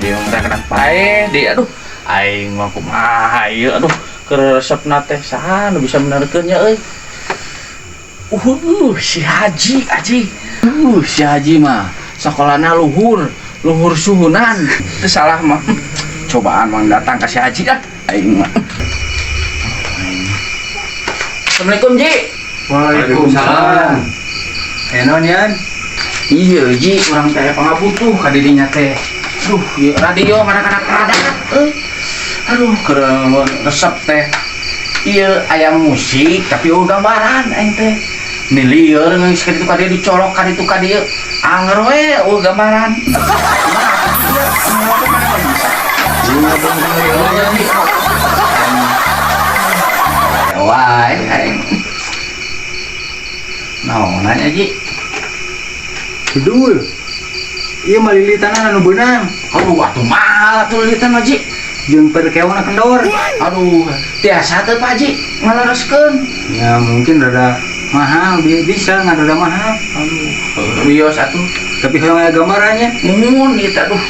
dia mereka pae di aduh aing mah kumaha ieu aduh keur resepna teh saha nu bisa benerkeun nya euy. Si Haji si Haji mah sekolahnya luhur suhunan. Itu salah mah cobaan mang datang ke si Haji dah aing mah. Assalamualaikum Ji. Waalaikumsalam. Enon yan? Iya Ji, orang teh pangabutuh ka dirinya teh. Aduh, ieu radio mana-mana aduh, keur resep teh. Ieu aya musik tapi gambaran aing teh. Milieur geus kitu ka dieu dicolok ka ditu ka dieu. Anger we gambaran. Wah, aing. Naon nya Ji? Kedul. Iya mah lilitanna anu beunang. Aduh, atuh mahal atuh lilitan mah Ji. Jeung perkewana kendor. Aduh, tiasa teu Pak Ji ngalereskeun. Ya mungkin rada mahal, bisa ngan rada mahal. Aduh, wios atuh. Tapi hayang aya gambarannya. Mun ieu teh aduh.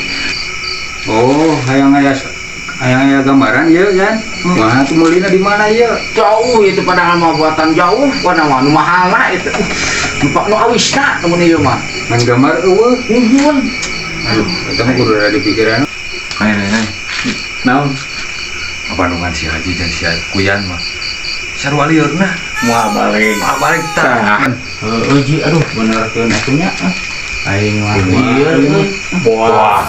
Oh, hayang aya gambaran ieu kan. Mah tuh meulina di mana ieu? Jauh itu padahal mah buatan jauh, wana mah nu mahalna itu. Nu awisna mun ieu mah. Ngan gambar eueuh. Mun. Aduh, eta mah kudu ada di pikiran. Nenek, Naon? apa nungan si Haji dan si Kuyan mah sarua liurna Moal balik. balik tah. Heueuh Ji, aduh benerkeun atuh nya. Aing mah Kumaha ieu. Wah,